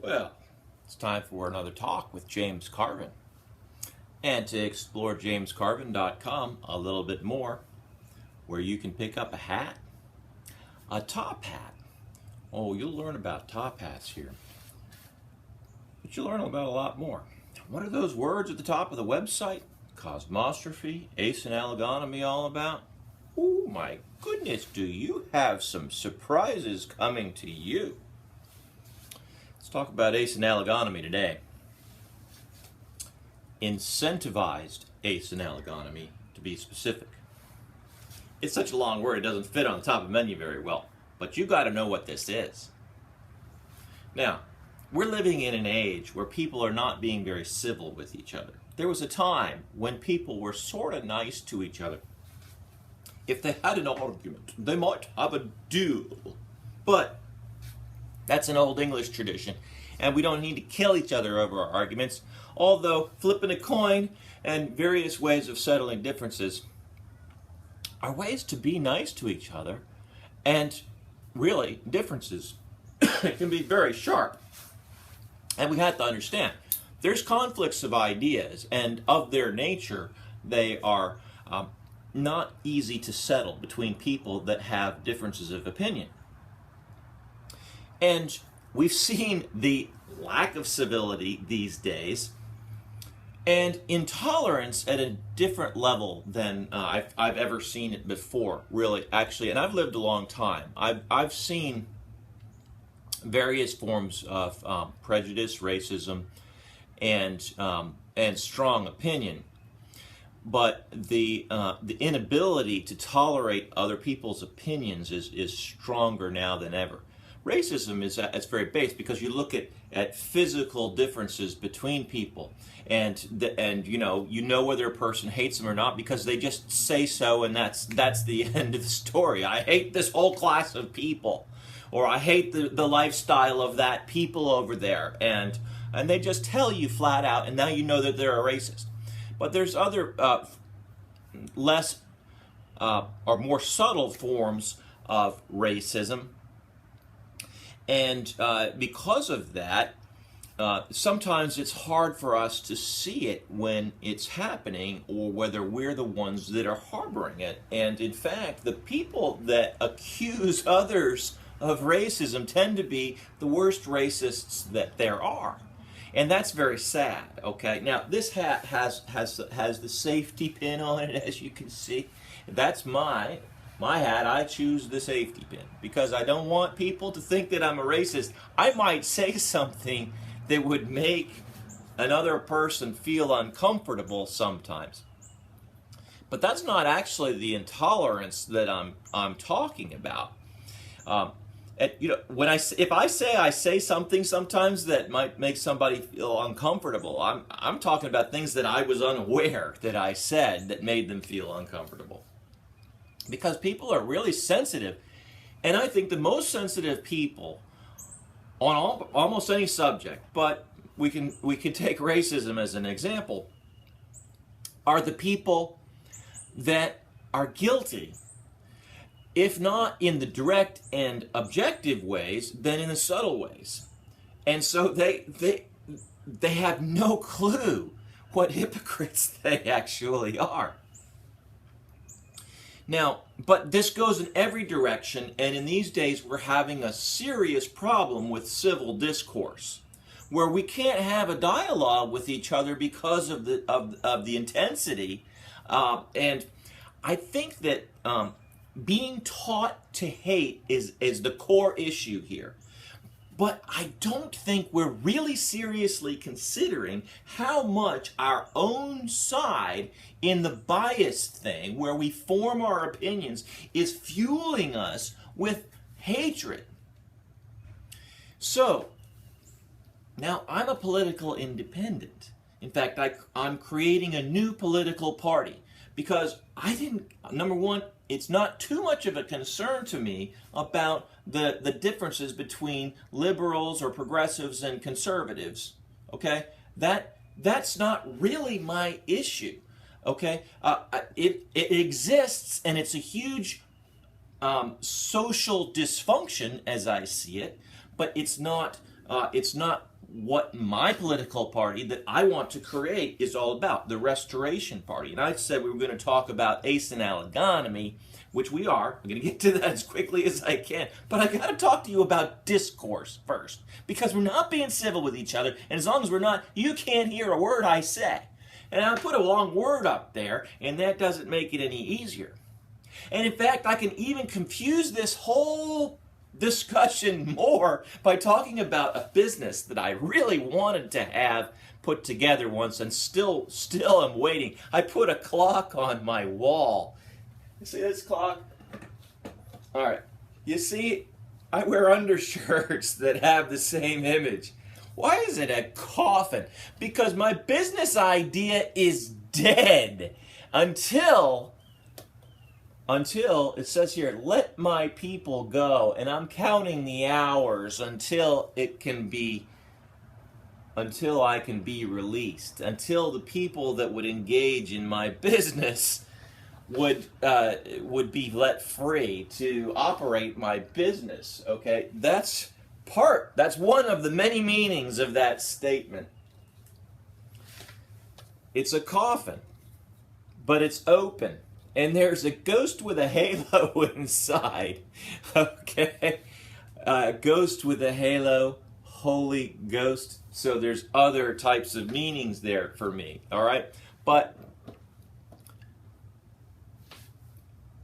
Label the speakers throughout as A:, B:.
A: Well, it's time for another talk with James Carvin. And to explore jamescarvin.com a little bit more, where you can pick up a hat, a top hat. Oh, you'll learn about top hats here. But you'll learn about a lot more. What are those words at the top of the website? Cosmostrophy, Asynalagonomy all about? Oh my goodness, do you have some surprises coming to you? Let's talk about Asynalagonomy today. Incentivized Asynalagonomy, to be specific. It's such a long word, it doesn't fit on the top of the menu very well, but you got to know what this is. Now, we're living in an age where people are not being very civil with each other. There was a time when people were sort of nice to each other. If they had an argument, they might have a duel. But that's an old English tradition, and we don't need to kill each other over our arguments, although flipping a coin and various ways of settling differences are ways to be nice to each other, and really, differences can be very sharp. And we have to understand, there's conflicts of ideas, and of their nature, they are not easy to settle between people that have differences of opinion. And we've seen the lack of civility these days and intolerance at a different level than I've ever seen it before, really, actually. And I've lived a long time. I've seen various forms of prejudice, racism, and strong opinion. But the inability to tolerate other people's opinions is stronger now than ever. Racism is very base because you look at physical differences between people, and you know whether a person hates them or not because they just say so, and that's the end of the story. I hate this whole class of people, or I hate the lifestyle of that people over there, and they just tell you flat out, and now you know that they're a racist. But there's other less or more subtle forms of racism. And because of that, sometimes it's hard for us to see it when it's happening or whether we're the ones that are harboring it. And in fact, the people that accuse others of racism tend to be the worst racists that there are. And that's very sad, okay? Now, this hat has the safety pin on it, as you can see. That's my hat. I choose the safety pin because I don't want people to think that I'm a racist. I might say something that would make another person feel uncomfortable sometimes. But that's not actually the intolerance that I'm talking about. If I say something sometimes that might make somebody feel uncomfortable, I'm talking about things that I was unaware that I said that made them feel uncomfortable. Because people are really sensitive, and I think the most sensitive people on almost any subject, but we can take racism as an example, are the people that are guilty, if not in the direct and objective ways, then in the subtle ways. And so they have no clue what hypocrites they actually are. Now, but this goes in every direction, and in these days we're having a serious problem with civil discourse, where we can't have a dialogue with each other because of the intensity. And I think that being taught to hate is the core issue here. But I don't think we're really seriously considering how much our own side in the biased thing, where we form our opinions, is fueling us with hatred. So, now I'm a political independent. In fact, I'm creating a new political party because number one, it's not too much of a concern to me about the differences between liberals or progressives and conservatives, okay? That's not really my issue, okay? It exists, and it's a huge social dysfunction as I see it, but it's not It's not what my political party that I want to create is all about, the Restoration Party. And I said we were going to talk about Asynalagonomy, which we are. I'm going to get to that as quickly as I can. But I got to talk to you about discourse first, because we're not being civil with each other. And as long as we're not, you can't hear a word I say. And I put a long word up there, and that doesn't make it any easier. And in fact, I can even confuse this whole discussion more by talking about a business that I really wanted to have put together once, and still am waiting. I put a clock on my wall. You see this clock? All right. You see, I wear undershirts that have the same image. Why is it a coffin? Because my business idea is dead until it says here, let my people go, and I'm counting the hours until I can be released, until the people that would engage in my business would be let free to operate my business. Okay, that's one of the many meanings of that statement. It's a coffin, but it's open. And there's a ghost with a halo inside, okay? Ghost with a halo, Holy Ghost. So there's other types of meanings there for me, all right? But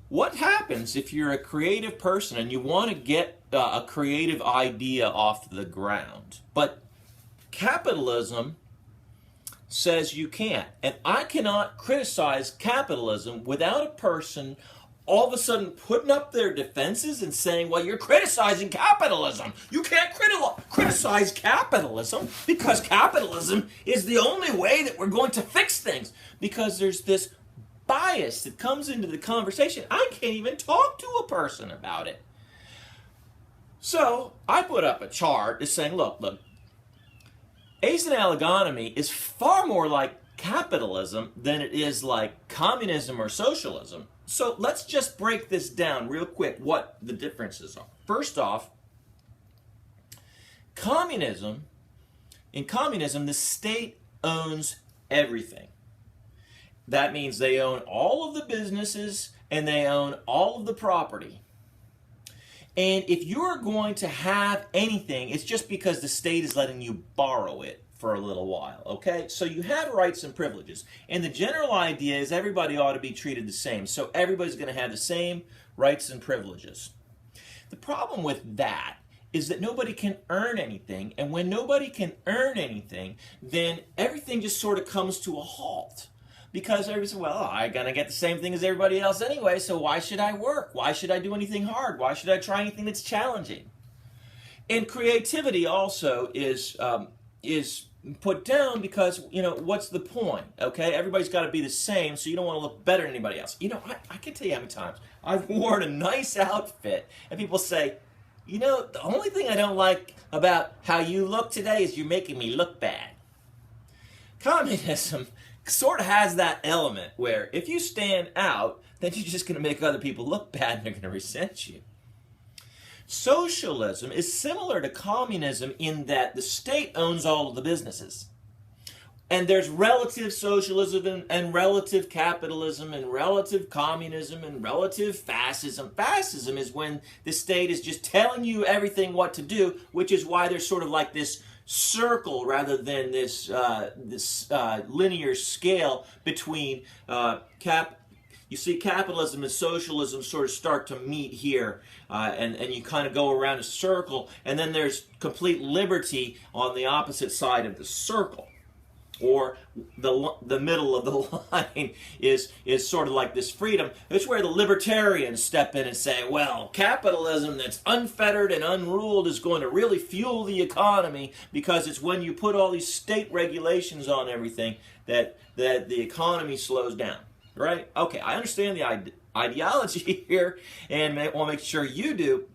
A: what happens if you're a creative person and you want to get a creative idea off the ground, but capitalism says you can't? And I cannot criticize capitalism without a person all of a sudden putting up their defenses and saying, well, you're criticizing capitalism. You can't criticize capitalism because capitalism is the only way that we're going to fix things. Because there's this bias that comes into the conversation. I can't even talk to a person about it. So I put up a chart that's saying, look, Asynalagonomy is far more like capitalism than it is like communism or socialism. So let's just break this down real quick, what the differences are. First off, in communism, the state owns everything. That means they own all of the businesses and they own all of the property. And if you're going to have anything, it's just because the state is letting you borrow it for a little while, okay? So you have rights and privileges. And the general idea is everybody ought to be treated the same. So everybody's going to have the same rights and privileges. The problem with that is that nobody can earn anything. And when nobody can earn anything, then everything just sort of comes to a halt. Because everybody says, well, I'm going to get the same thing as everybody else anyway, so why should I work? Why should I do anything hard? Why should I try anything that's challenging? And creativity also is put down because, what's the point? Okay, everybody's got to be the same, so you don't want to look better than anybody else. I can tell you how many times I've worn a nice outfit, and people say, the only thing I don't like about how you look today is you're making me look bad. Communism sort of has that element where if you stand out, then you're just going to make other people look bad and they're going to resent you. Socialism is similar to communism in that the state owns all of the businesses. And there's relative socialism and relative capitalism and relative communism and relative fascism. Fascism is when the state is just telling you everything what to do, which is why there's sort of like this circle rather than this linear scale between you see capitalism and socialism sort of start to meet here, and you kind of go around a circle, and then there's complete liberty on the opposite side of the circle. Or the middle of the line is sort of like this freedom. It's where the libertarians step in and say, well, capitalism that's unfettered and unruled is going to really fuel the economy because it's when you put all these state regulations on everything that the economy slows down. Right? Okay, I understand the ideology here and I want to make sure you do.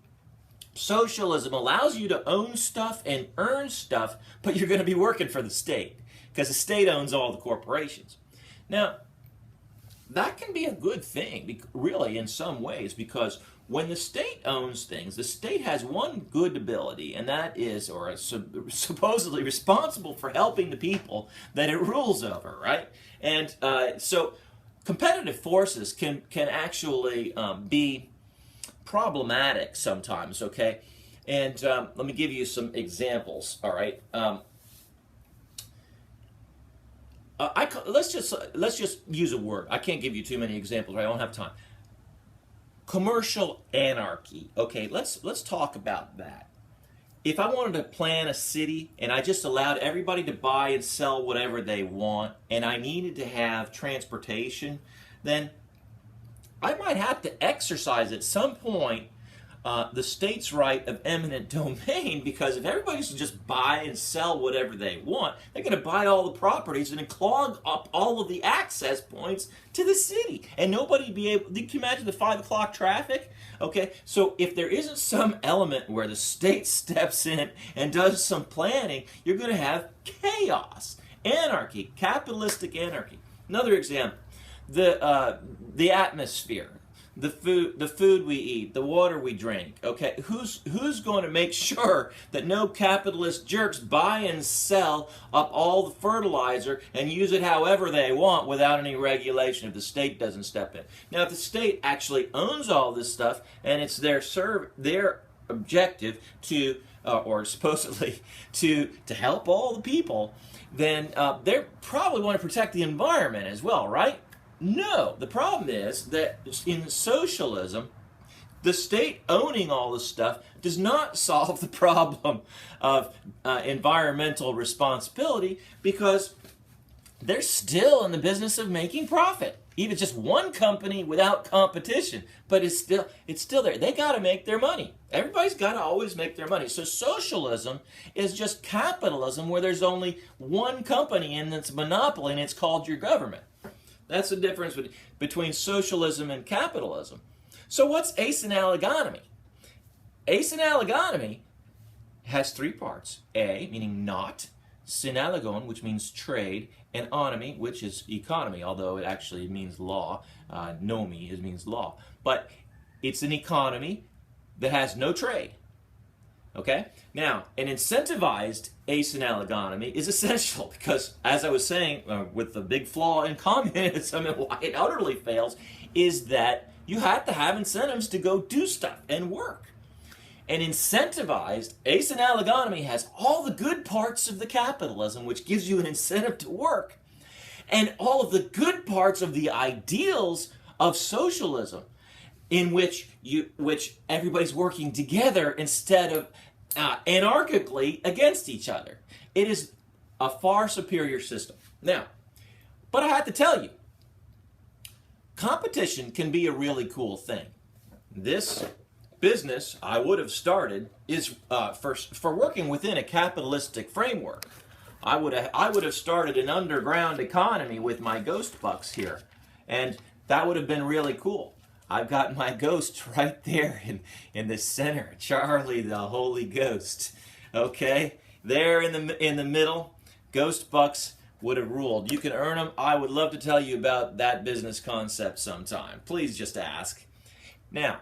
A: Socialism allows you to own stuff and earn stuff, but you're going to be working for the state. Because the state owns all the corporations. Now, that can be a good thing, really, in some ways, because when the state owns things, the state has one good ability, and that is, or is supposedly responsible for helping the people that it rules over, right? And so competitive forces can actually be problematic sometimes, okay? And let me give you some examples, all right? Let's just use a word. I can't give you too many examples. I don't have time. Commercial anarchy. Okay, let's talk about that. If I wanted to plan a city and I just allowed everybody to buy and sell whatever they want, and I needed to have transportation, then I might have to exercise at some point the state's right of eminent domain, because if everybody's to just buy and sell whatever they want, they're going to buy all the properties and clog up all of the access points to the city, and nobody be able. Can you imagine the 5 o'clock traffic? Okay, so if there isn't some element where the state steps in and does some planning, you're going to have chaos, anarchy, capitalistic anarchy. Another example: the atmosphere. The food we eat, the water we drink. Okay, who's going to make sure that no capitalist jerks buy and sell up all the fertilizer and use it however they want without any regulation if the state doesn't step in? Now, if the state actually owns all this stuff and it's their objective to, or supposedly to help all the people, then they probably want to protect the environment as well, right? No, the problem is that in socialism, the state owning all this stuff does not solve the problem of environmental responsibility, because they're still in the business of making profit. Even just one company without competition, but it's still there. They got to make their money. Everybody's got to always make their money. So socialism is just capitalism where there's only one company and it's a monopoly, and it's called your government. That's the difference between socialism and capitalism. So what's asynalagonomy? Asynalagonomy has 3 parts. A, meaning not, synalagon, which means trade, and onomy, which is economy, although it actually means law. Nomi, it means law. But it's an economy that has no trade. Okay? Now, an incentivized asynalagonomy is essential because, as I was saying, with the big flaw in communism and why it utterly fails, is that you have to have incentives to go do stuff and work. An incentivized asynalagonomy has all the good parts of the capitalism, which gives you an incentive to work, and all of the good parts of the ideals of socialism, in which everybody's working together instead of anarchically against each other. It is a far superior system. Now, but I have to tell you, competition can be a really cool thing. This business I would have started is for working within a capitalistic framework. I would have started an underground economy with my Ğhost Bucks here, and that would have been really cool. I've got my ghost right there in the center, Charlie the Holy Ghost. Okay, there in the middle, Ğhost Bucks would have ruled. You can earn them. I would love to tell you about that business concept sometime. Please just ask. Now,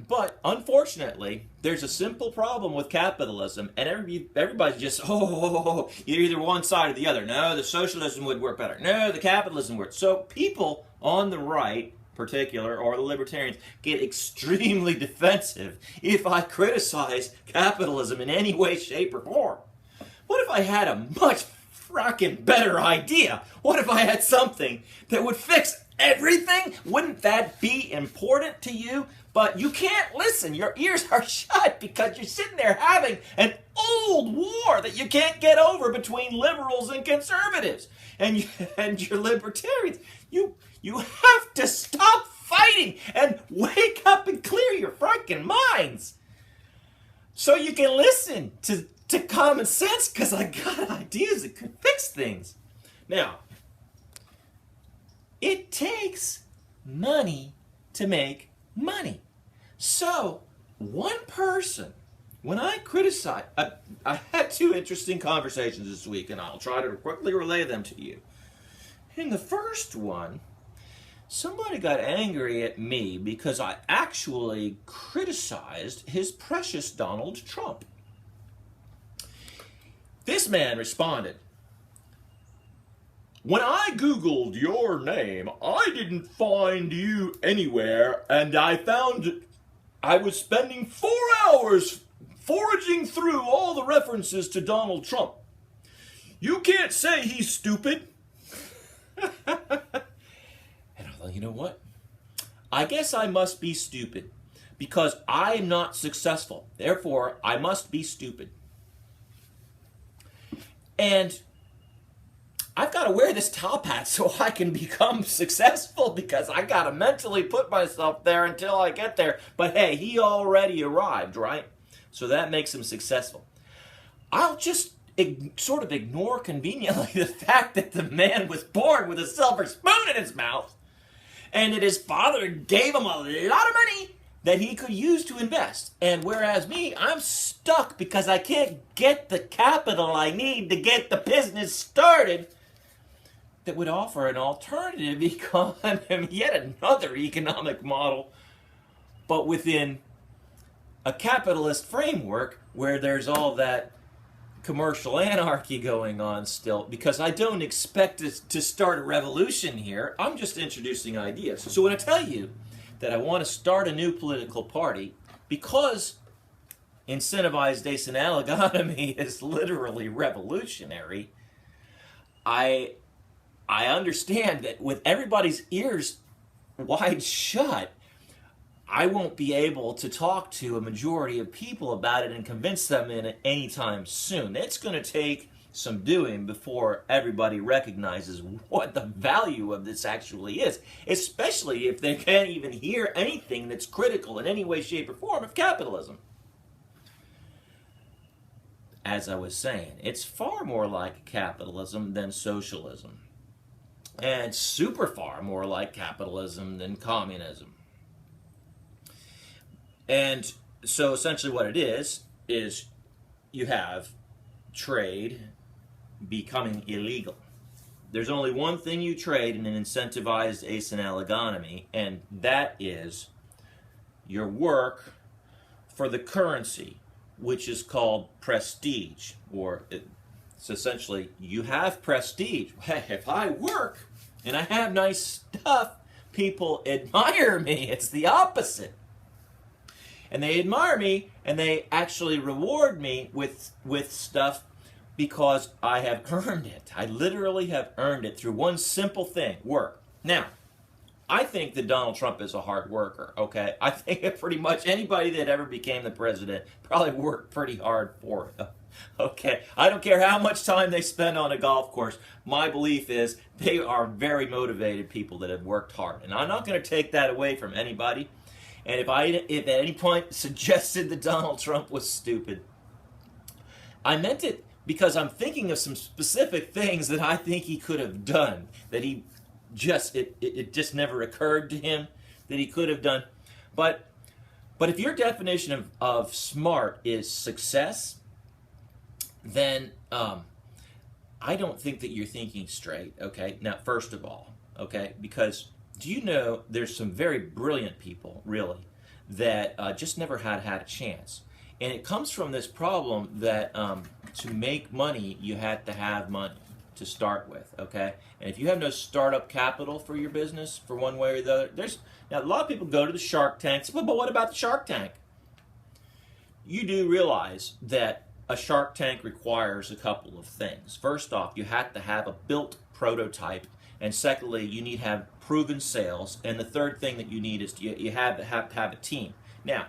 A: but unfortunately, there's a simple problem with capitalism, and everybody's just, you're either one side or the other. No, the socialism would work better. No, the capitalism would. So people on the right, particular, or the libertarians, get extremely defensive if I criticize capitalism in any way, shape, or form. What if I had a much frickin' better idea? What if I had something that would fix everything? Wouldn't that be important to you? But you can't listen. Your ears are shut because you're sitting there having an old war that you can't get over between liberals and conservatives. And you're libertarians. You have to stop fighting and wake up and clear your freaking minds so you can listen to common sense, because I got ideas that could fix things. Now, it takes money to make money. So, one person, when I criticize, I had 2 interesting conversations this week, and I'll try to quickly relay them to you. In the first one, somebody got angry at me because I actually criticized his precious Donald Trump. This man responded, "When I Googled your name, I didn't find you anywhere, and I found I was spending 4 hours foraging through all the references to Donald Trump. You can't say he's stupid." And I thought, you know what? I guess I must be stupid because I'm not successful. Therefore, I must be stupid. And I've got to wear this top hat so I can become successful, because I got to mentally put myself there until I get there. But hey, he already arrived, right? So that makes him successful. I'll just sort of ignore conveniently the fact that the man was born with a silver spoon in his mouth, and that his father gave him a lot of money that he could use to invest. And whereas me, I'm stuck because I can't get the capital I need to get the business started that would offer an alternative economy, yet another economic model, but within a capitalist framework where there's all that commercial anarchy going on still, because I don't expect to start a revolution here. I'm just introducing ideas. So when I tell you that I want to start a new political party because incentivized asynalagonomy is literally revolutionary, I understand that with everybody's ears wide shut, I won't be able to talk to a majority of people about it and convince them in it anytime soon. It's going to take some doing before everybody recognizes what the value of this actually is, especially if they can't even hear anything that's critical in any way, shape, or form of capitalism. As I was saying, it's far more like capitalism than socialism, and super far more like capitalism than communism. And so essentially what it is you have trade becoming illegal. There's only one thing you trade in an incentivized asynalagonomy, and that is your work for the currency, which is called prestige. Or it's essentially, you have prestige. If I work and I have nice stuff, people admire me. It's the opposite. And they admire me, and they actually reward me with stuff because I have earned it. I literally have earned it through one simple thing, work. Now, I think that Donald Trump is a hard worker, okay? I think that pretty much anybody that ever became the president probably worked pretty hard for it, okay? I don't care how much time they spend on a golf course. My belief is they are very motivated people that have worked hard. And I'm not going to take that away from anybody. And if at any point suggested that Donald Trump was stupid, I meant it because I'm thinking of some specific things that I think he could have done, that he just, it just never occurred to him that he could have done. But if your definition of smart is success, then I don't think that you're thinking straight, okay? Now, first of all, okay, because do you know there's some very brilliant people, really, that just never had a chance. And it comes from this problem that to make money, you had to have money to start with, okay? And if you have no startup capital for your business, for one way or the other, now a lot of people go to the Shark Tanks, but what about the Shark Tank? You do realize that a Shark Tank requires a couple of things. First off, you have to have a built prototype, and secondly, you need to have proven sales, and the third thing that you need is you have to have a team. Now,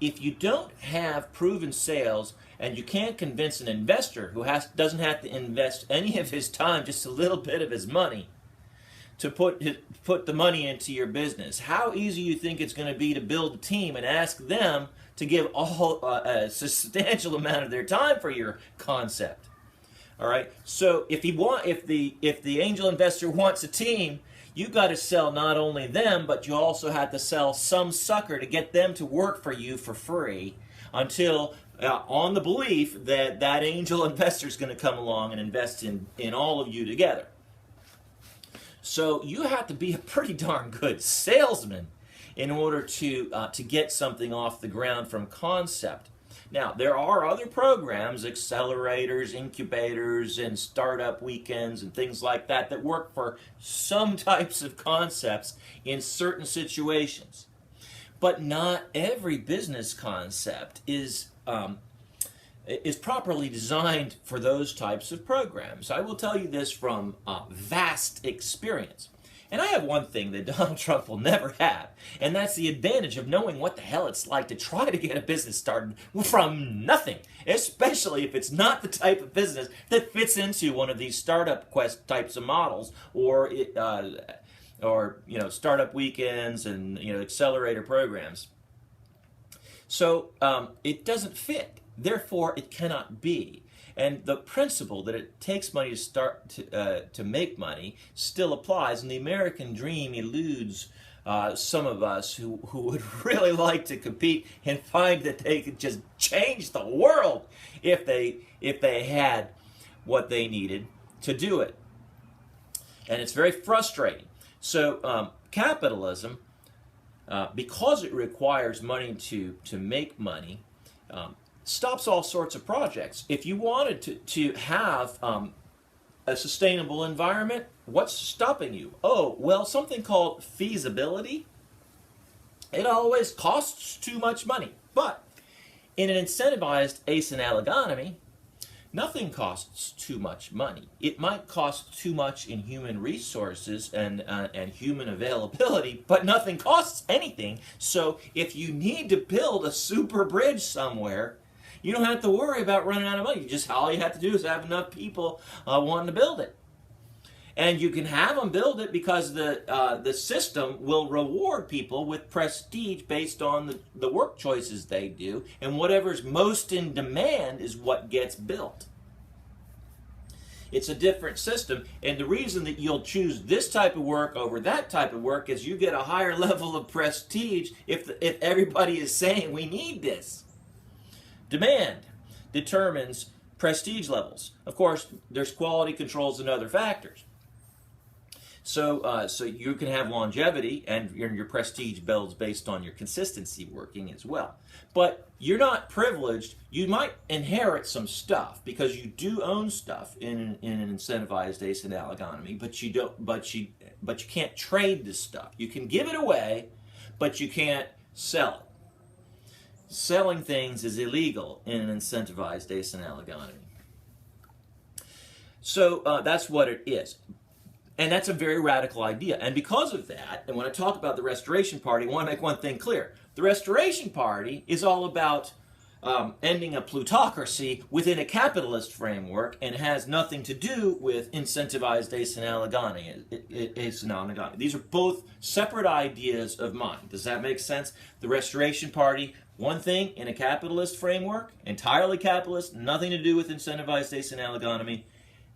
A: if you don't have proven sales and you can't convince an investor who doesn't have to invest any of his time, just a little bit of his money, to put the money into your business, how easy you think it's going to be to build a team and ask them to give a substantial amount of their time for your concept? All right. So if the angel investor wants a team, you got to sell not only them, but you also have to sell some sucker to get them to work for you for free until on the belief that that angel investor is going to come along and invest in all of you together. So you have to be a pretty darn good salesman in order to get something off the ground from concept. Now, there are other programs, accelerators, incubators, and startup weekends and things like that that work for some types of concepts in certain situations. But not every business concept is properly designed for those types of programs. I will tell you this from vast experience. And I have one thing that Donald Trump will never have, and that's the advantage of knowing what the hell it's like to try to get a business started from nothing, especially if it's not the type of business that fits into one of these startup quest types of models, or startup weekends and accelerator programs. So it doesn't fit. Therefore, it cannot be. And the principle that it takes money to make money still applies, and the American dream eludes some of us who would really like to compete and find that they could just change the world if they had what they needed to do it. And it's very frustrating. So capitalism, because it requires money to make money, stops all sorts of projects. If you wanted to have a sustainable environment, what's stopping you? Oh, well, something called feasibility. It always costs too much money. But in an incentivized asynalagonomy, nothing costs too much money. It might cost too much in human resources and human availability, but nothing costs anything. So if you need to build a super bridge somewhere, you don't have to worry about running out of money. All you have to do is have enough people wanting to build it. And you can have them build it because the system will reward people with prestige based on the work choices they do, and whatever's most in demand is what gets built. It's a different system, and the reason that you'll choose this type of work over that type of work is you get a higher level of prestige if everybody is saying we need this. Demand determines prestige levels. Of course, there's quality controls and other factors. So you can have longevity, and your prestige builds based on your consistency working as well. But you're not privileged. You might inherit some stuff because you do own stuff in an incentivized asynalagonomy, but you don't. But you can't trade this stuff. You can give it away, but you can't sell it. Selling things is illegal in an incentivized asynalagonomy. So that's what it is. And that's a very radical idea. And because of that, and when I talk about the Restoration Party, I want to make one thing clear. The Restoration Party is all about ending a plutocracy within a capitalist framework and has nothing to do with incentivized asynalagonomy. These are both separate ideas of mine. Does that make sense? The Restoration Party, one thing in a capitalist framework, entirely capitalist, nothing to do with incentivized asynalagonomy.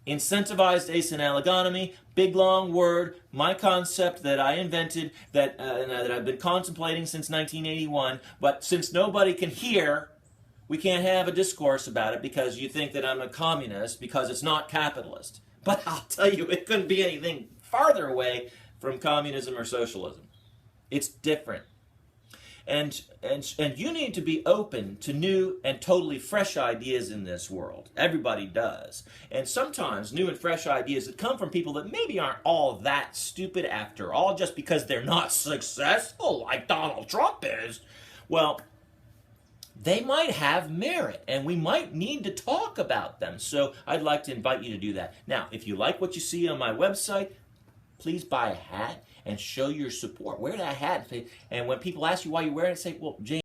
A: Incentivized asynalagonomy, big long word, my concept that I invented, that I've been contemplating since 1981, but since nobody can hear, we can't have a discourse about it because you think that I'm a communist because it's not capitalist. But I'll tell you, it couldn't be anything farther away from communism or socialism. It's different. And you need to be open to new and totally fresh ideas in this world. Everybody does. And sometimes new and fresh ideas that come from people that maybe aren't all that stupid after all, just because they're not successful like Donald Trump is, well, they might have merit, and we might need to talk about them. So I'd like to invite you to do that. Now, if you like what you see on my website, please buy a hat and show your support. Wear that hat. And when people ask you why you're wearing it, say, well, James,